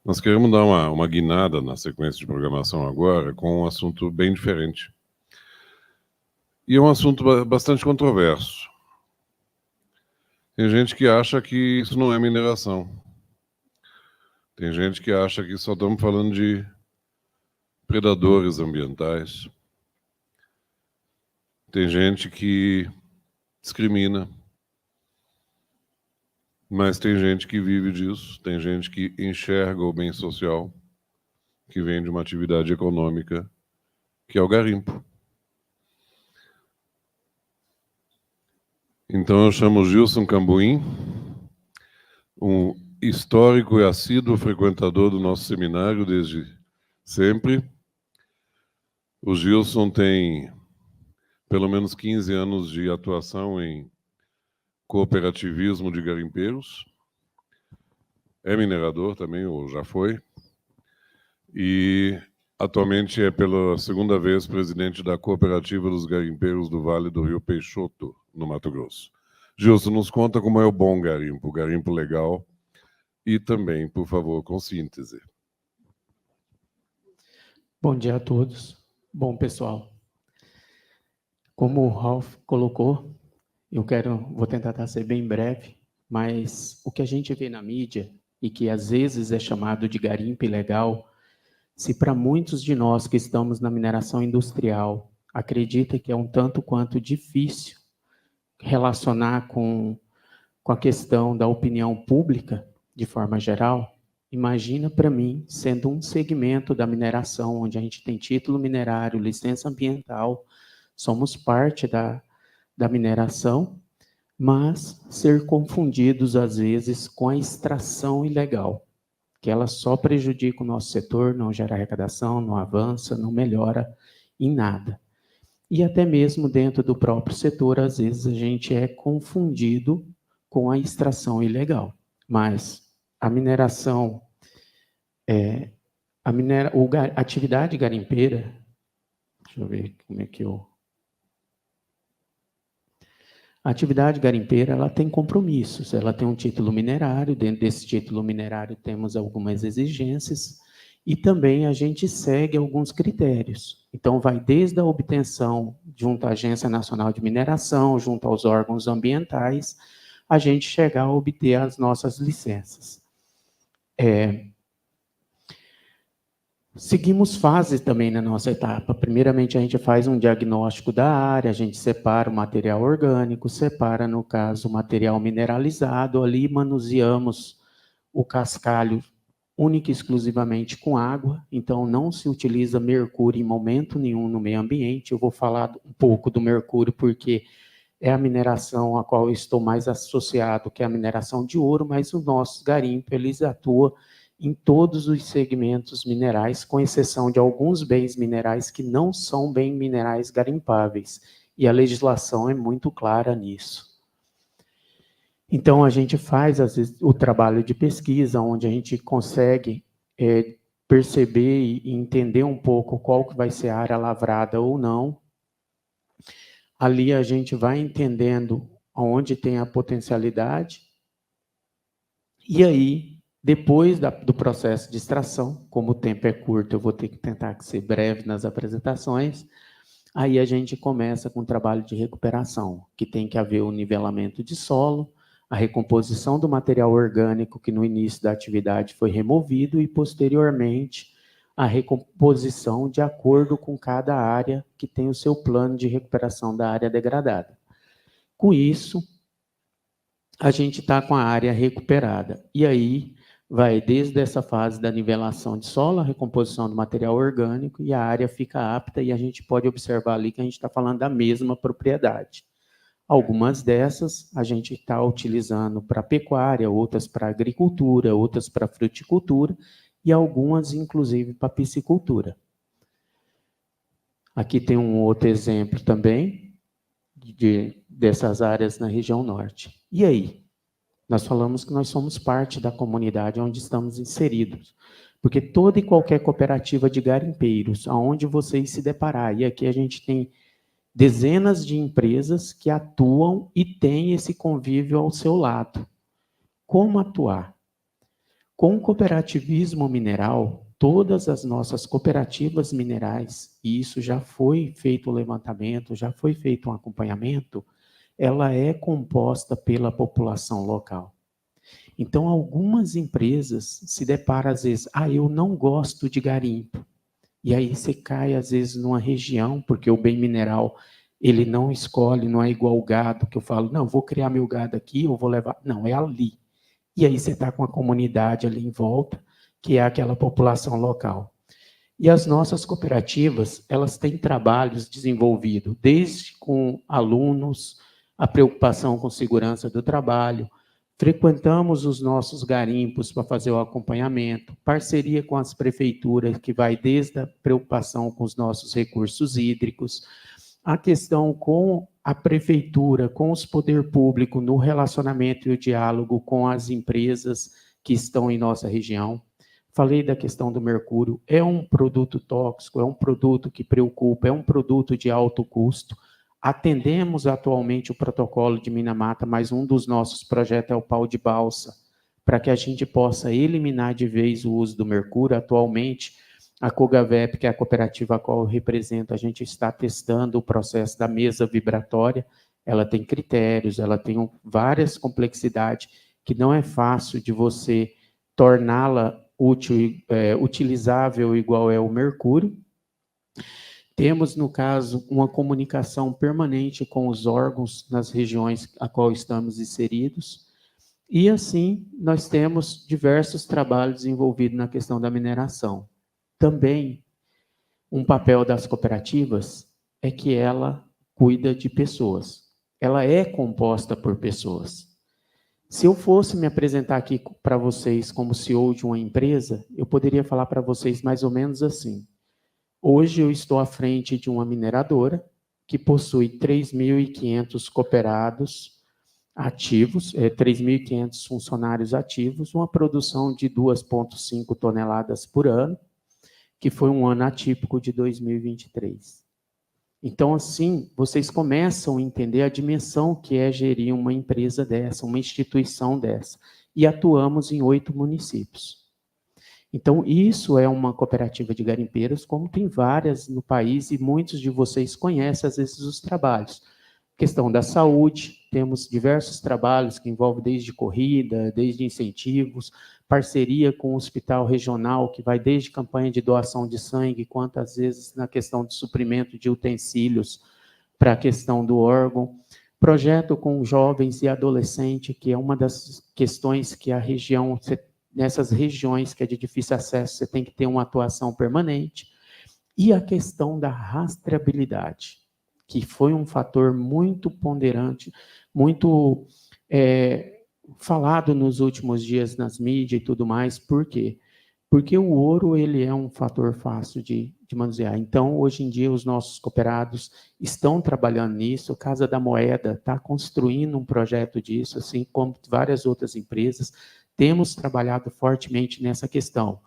Nós queremos dar uma guinada na sequência de programação agora com um assunto bem diferente. E é um assunto bastante controverso. Tem gente que acha que isso não é mineração. Tem gente que acha que só estamos falando de predadores ambientais. Tem gente que discrimina. Mas tem gente que vive disso, tem gente que enxerga o bem social, que vem de uma atividade econômica, que é o garimpo. Então eu chamo Gilson Cambuim, um histórico e assíduo frequentador do nosso seminário desde sempre. O Gilson tem pelo menos 15 anos de atuação em cooperativismo de garimpeiros. É minerador também, ou já foi. E atualmente é pela segunda vez presidente da Cooperativa dos Garimpeiros do Vale do Rio Peixoto, no Mato Grosso. Gilson, nos conta como é o bom garimpo, o garimpo legal, e também, por favor, com síntese. Bom dia a todos. Bom, pessoal, como o Ralph colocou, vou tentar ser bem breve, mas o que a gente vê na mídia, e que às vezes é chamado de garimpo ilegal, se para muitos de nós que estamos na mineração industrial, acredita que é um tanto quanto difícil relacionar com a questão da opinião pública, de forma geral, imagina para mim, sendo um segmento da mineração, onde a gente tem título minerário, licença ambiental, somos parte da mineração, mas ser confundidos, às vezes, com a extração ilegal, que ela só prejudica o nosso setor, não gera arrecadação, não avança, não melhora em nada. E até mesmo dentro do próprio setor, às vezes, a gente é confundido com a extração ilegal. Mas a mineração, a atividade garimpeira, deixa eu ver como é que A atividade garimpeira, ela tem compromissos, ela tem um título minerário, dentro desse título minerário temos algumas exigências, e também a gente segue alguns critérios. Então, vai desde a obtenção junto à Agência Nacional de Mineração, junto aos órgãos ambientais, a gente chegar a obter as nossas licenças. Seguimos fases também na nossa etapa. Primeiramente, a gente faz um diagnóstico da área, a gente separa o material orgânico, separa, no caso, o material mineralizado, ali manuseamos o cascalho única e exclusivamente com água, então não se utiliza mercúrio em momento nenhum no meio ambiente. Eu vou falar um pouco do mercúrio porque é a mineração a qual eu estou mais associado, que é a mineração de ouro, mas o nosso garimpo, eles atuam em todos os segmentos minerais, com exceção de alguns bens minerais que não são bem minerais garimpáveis, e a legislação é muito clara nisso. Então, a gente faz, às vezes, o trabalho de pesquisa, onde a gente consegue perceber e entender um pouco qual que vai ser a área lavrada ou não. Ali a gente vai entendendo onde tem a potencialidade. E aí, depois do processo de extração, como o tempo é curto, eu vou ter que tentar ser breve nas apresentações, aí a gente começa com o trabalho de recuperação, que tem que haver o nivelamento de solo, a recomposição do material orgânico que no início da atividade foi removido e, posteriormente, a recomposição de acordo com cada área que tem o seu plano de recuperação da área degradada. Com isso, a gente está com a área recuperada. E aí, vai desde essa fase da nivelação de solo, a recomposição do material orgânico, e a área fica apta, e a gente pode observar ali que a gente está falando da mesma propriedade. Algumas dessas a gente está utilizando para pecuária, outras para agricultura, outras para fruticultura, e algumas, inclusive, para piscicultura. Aqui tem um outro exemplo também dessas áreas na região norte. E aí? Nós falamos que nós somos parte da comunidade onde estamos inseridos, porque toda e qualquer cooperativa de garimpeiros, aonde vocês se deparar, e aqui a gente tem dezenas de empresas que atuam e têm esse convívio ao seu lado. Como atuar? Com o cooperativismo mineral, todas as nossas cooperativas minerais, e isso já foi feito o levantamento, já foi feito um acompanhamento, ela é composta pela população local. Então, algumas empresas se deparam, às vezes, eu não gosto de garimpo. E aí você cai, às vezes, numa região, porque o bem mineral, ele não escolhe, não é igual o gado, que eu falo, não, vou criar meu gado aqui, eu vou levar. Não, é ali. E aí você está com a comunidade ali em volta, que é aquela população local. E as nossas cooperativas, elas têm trabalhos desenvolvidos, desde com alunos, a preocupação com segurança do trabalho, frequentamos os nossos garimpos para fazer o acompanhamento, parceria com as prefeituras, que vai desde a preocupação com os nossos recursos hídricos, a questão com a prefeitura, com os poder público, no relacionamento e o diálogo com as empresas que estão em nossa região. Falei da questão do mercúrio, é um produto tóxico, é um produto que preocupa, é um produto de alto custo. Atendemos atualmente o protocolo de Minamata, mas um dos nossos projetos é o pau de balsa, para que a gente possa eliminar de vez o uso do mercúrio. Atualmente, a Cogavep, que é a cooperativa a qual eu represento, a gente está testando o processo da mesa vibratória. Ela tem critérios, ela tem várias complexidades, que não é fácil de você torná-la utilizável igual é o mercúrio. Temos, no caso, uma comunicação permanente com os órgãos nas regiões a qual estamos inseridos. E, assim, nós temos diversos trabalhos envolvidos na questão da mineração. Também, um papel das cooperativas é que ela cuida de pessoas. Ela é composta por pessoas. Se eu fosse me apresentar aqui para vocês como CEO de uma empresa, eu poderia falar para vocês mais ou menos assim. Hoje eu estou à frente de uma mineradora que possui 3.500 cooperados ativos, 3.500 funcionários ativos, uma produção de 2,5 toneladas por ano, que foi um ano atípico de 2023. Então, assim, vocês começam a entender a dimensão que é gerir uma empresa dessa, uma instituição dessa. E atuamos em 8 municípios. Então, isso é uma cooperativa de garimpeiros, como tem várias no país, e muitos de vocês conhecem, às vezes, os trabalhos. Questão da saúde, temos diversos trabalhos que envolvem desde corrida, desde incentivos, parceria com o hospital regional, que vai desde campanha de doação de sangue, quanto às vezes na questão de suprimento de utensílios para a questão do órgão. Projeto com jovens e adolescentes, que é uma das questões que a região, nessas regiões que é de difícil acesso, você tem que ter uma atuação permanente. E a questão da rastreabilidade, que foi um fator muito ponderante, muito falado nos últimos dias nas mídias e tudo mais. Por quê? Porque o ouro, ele é um fator fácil de manusear. Então, hoje em dia, os nossos cooperados estão trabalhando nisso. A Casa da Moeda está construindo um projeto disso, assim como várias outras empresas. Temos trabalhado fortemente nessa questão.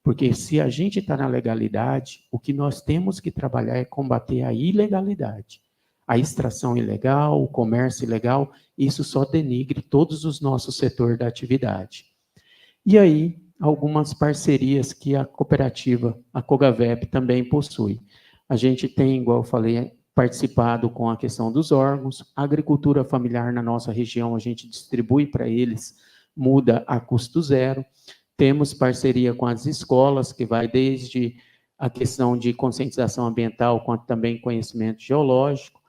Porque se a gente está na legalidade, o que nós temos que trabalhar é combater a ilegalidade. A extração ilegal, o comércio ilegal, isso só denigre todos os nossos setores da atividade. E aí, algumas parcerias que a cooperativa, a Cogavep, também possui. A gente tem, igual eu falei, participado com a questão dos órgãos, a agricultura familiar na nossa região, a gente distribui para eles, muda a custo zero. Temos parceria com as escolas, que vai desde a questão de conscientização ambiental, quanto também conhecimento geológico,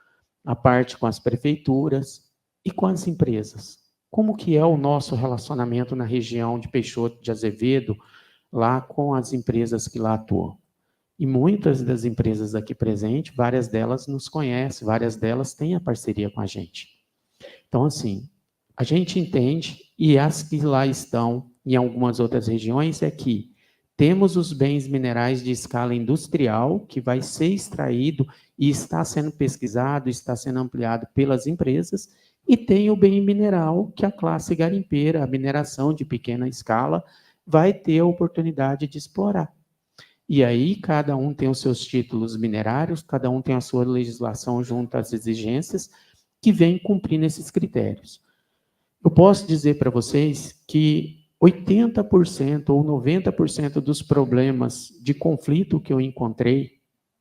a parte com as prefeituras e com as empresas. Como que é o nosso relacionamento na região de Peixoto de Azevedo, lá com as empresas que lá atuam? E muitas das empresas aqui presentes, várias delas nos conhecem, várias delas têm a parceria com a gente. Então, assim, a gente entende, e as que lá estão, em algumas outras regiões, é que temos os bens minerais de escala industrial, que vai ser extraído e está sendo pesquisado, está sendo ampliado pelas empresas, e tem o bem mineral que a classe garimpeira, a mineração de pequena escala, vai ter a oportunidade de explorar. E aí, cada um tem os seus títulos minerários, cada um tem a sua legislação junto às exigências, que vem cumprindo esses critérios. Eu posso dizer para vocês que 80% ou 90% dos problemas de conflito que eu encontrei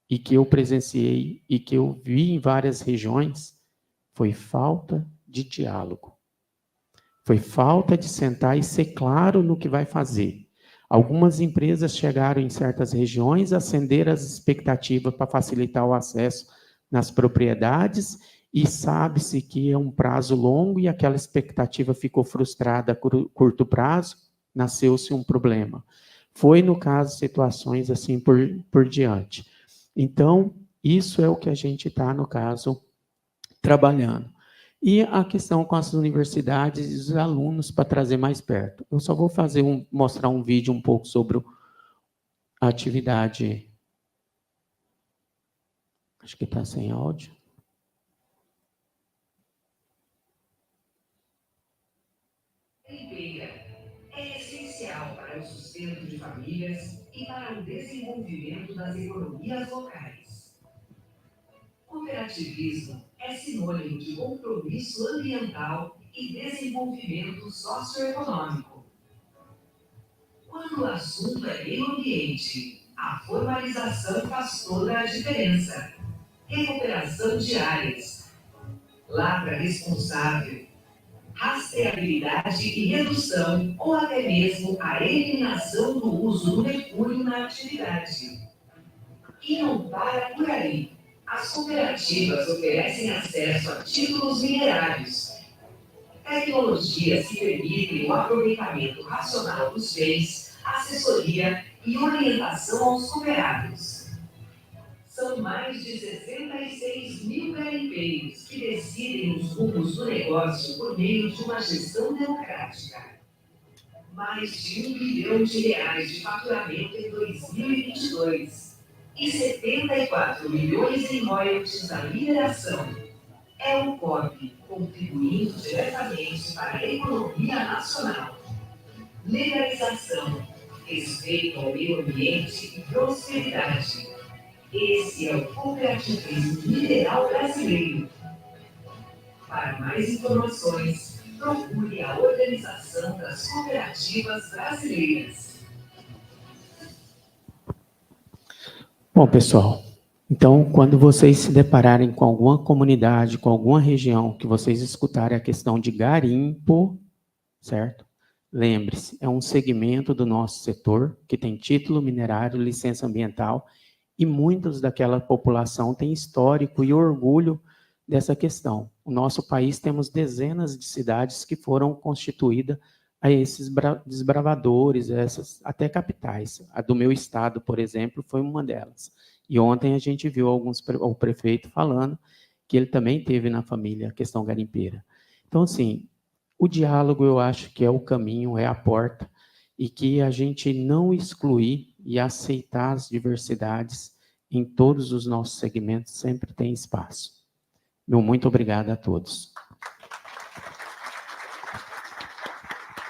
e que eu presenciei e que eu vi em várias regiões foi falta de diálogo. Foi falta de sentar e ser claro no que vai fazer. Algumas empresas chegaram em certas regiões, acenderam as expectativas para facilitar o acesso nas propriedades e sabe-se que é um prazo longo e aquela expectativa ficou frustrada a curto prazo, nasceu-se um problema. Foi, no caso, situações assim por diante. Então, isso é o que a gente está, no caso, trabalhando. E a questão com as universidades e os alunos para trazer mais perto. Eu só vou mostrar um vídeo um pouco sobre a atividade. Acho que está sem áudio. Garimpeira é essencial para o sustento de famílias e para o desenvolvimento das economias locais. Cooperativismo é sinônimo de compromisso ambiental e desenvolvimento socioeconômico. Quando o assunto é meio ambiente, a formalização faz toda a diferença. Recuperação de áreas, lavra responsável, rastreabilidade e redução, ou até mesmo a eliminação do uso do mercúrio na atividade. E não para por aí. As cooperativas oferecem acesso a títulos minerários, tecnologias que permitem o aproveitamento racional dos bens, assessoria e orientação aos cooperados. São mais de 66 mil garimpeiros que decidem os rumos do negócio por meio de uma gestão democrática. Mais de R$1 bilhão de faturamento em 2022 e 74 milhões em royalties da mineração. É o COP contribuindo diretamente para a economia nacional. Legalização, respeito ao meio ambiente e prosperidade. Esse é o cooperativismo mineral brasileiro. Para mais informações, procure a Organização das Cooperativas Brasileiras. Bom, pessoal, então, quando vocês se depararem com alguma comunidade, com alguma região, que vocês escutarem a questão de garimpo, certo? Lembre-se, é um segmento do nosso setor que tem título minerário, licença ambiental, e muitos daquela população têm histórico e orgulho dessa questão. O nosso país temos dezenas de cidades que foram constituídas a esses desbravadores, até capitais. A do meu estado, por exemplo, foi uma delas. E ontem a gente viu o prefeito falando que ele também teve na família a questão garimpeira. Então, assim, o diálogo eu acho que é o caminho, é a porta, e que a gente não excluir e aceitar as diversidades em todos os nossos segmentos sempre tem espaço. Meu muito obrigado a todos.